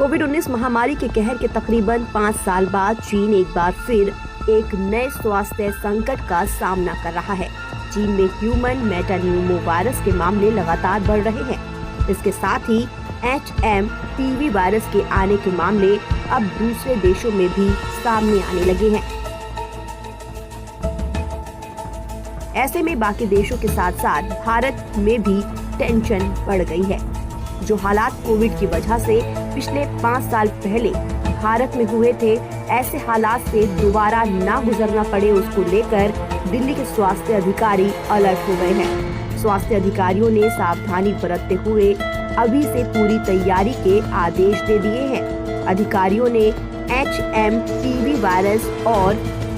कोविड-19 महामारी के कहर के तकरीबन 5 साल बाद चीन एक बार फिर एक नए स्वास्थ्य संकट का सामना कर रहा है। चीन में ह्यूमन मेटान्यूमो वायरस के मामले लगातार बढ़ रहे हैं। इसके साथ ही HMPV वायरस के आने के मामले अब दूसरे देशों में भी सामने आने लगे हैं। ऐसे में बाकी देशों के साथ साथ भारत में भी टेंशन बढ़ गई है। जो हालात कोविड की वजह से पिछले 5 साल पहले भारत में हुए थे, ऐसे हालात से दोबारा ना गुजरना पड़े, उसको लेकर दिल्ली के स्वास्थ्य अधिकारी अलर्ट हो गए हैं। स्वास्थ्य अधिकारियों ने सावधानी बरतते हुए अभी से पूरी तैयारी के आदेश दे दिए हैं। अधिकारियों ने HMPV वायरस और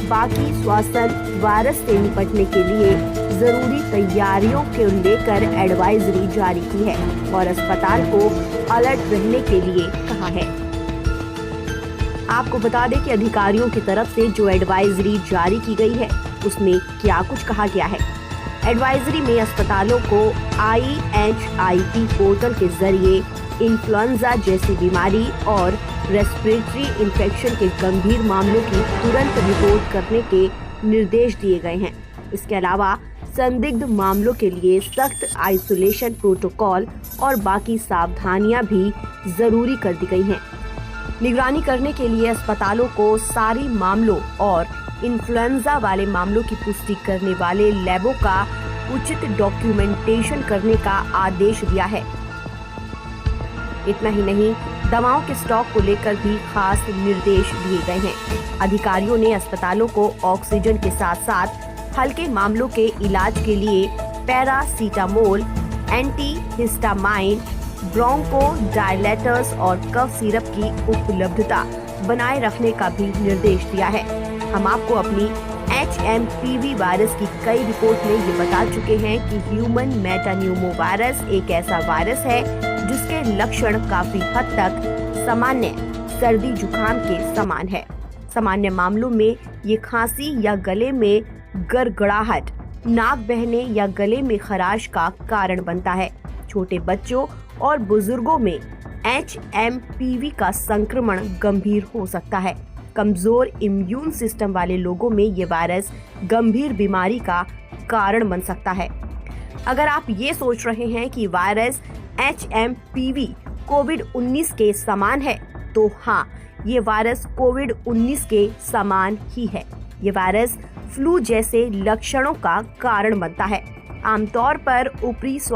बाकी श्वसन वायरस से निपटने के लिए जरूरी तैयारियों को लेकर एडवाइजरी जारी की है और अस्पताल को अलर्ट रहने के लिए कहा है। आपको बता दें कि अधिकारियों की तरफ से जो एडवाइजरी जारी की गई है उसमें क्या कुछ कहा गया है। एडवाइजरी में अस्पतालों को IHIP पोर्टल के जरिए इन्फ्लुएंजा जैसी बीमारी और रेस्पिरेटरी इन्फेक्शन के गंभीर मामलों की तुरंत रिपोर्ट करने के निर्देश दिए गए हैं। इसके अलावा संदिग्ध मामलों के लिए सख्त आइसोलेशन प्रोटोकॉल और बाकी सावधानियां भी जरूरी कर दी गई हैं। निगरानी करने के लिए अस्पतालों को सारी मामलों और इन्फ्लुएंजा वाले मामलों की पुष्टि करने वाले लैबों का उचित डॉक्यूमेंटेशन करने का आदेश दिया है। इतना ही नहीं, दवाओं के स्टॉक को लेकर भी खास निर्देश दिए गए हैं। अधिकारियों ने अस्पतालों को ऑक्सीजन के साथ साथ हल्के मामलों के इलाज के लिए पैरासीटामोल, एंटीहिस्टामाइन, ब्रोंकोडायलेटर्स और कफ सिरप की उपलब्धता बनाए रखने का भी निर्देश दिया है। हम आपको अपनी HMPV वायरस की कई रिपोर्ट में ये बता चुके हैं कि ह्यूमन मेटान्यूमो वायरस एक ऐसा वायरस है जिसके लक्षण काफी हद तक सामान्य सर्दी जुकाम के समान है। सामान्य मामलों में ये खांसी या गले में गड़गड़ाहट, नाक बहने या गले में खराश का कारण बनता है। छोटे बच्चों और बुजुर्गों में HMPV का संक्रमण गंभीर हो सकता है। कमजोर इम्यून सिस्टम वाले लोगों में ये वायरस गंभीर बीमारी का कारण बन सकता है। अगर आप ये सोच रहे हैं कि वायरस HMPV कोविड-19 के समान है, तो हाँ, ये वायरस कोविड-19 के समान ही है। ये वायरस फ्लू जैसे लक्षणों का कारण बनता है। आमतौर पर ऊपरी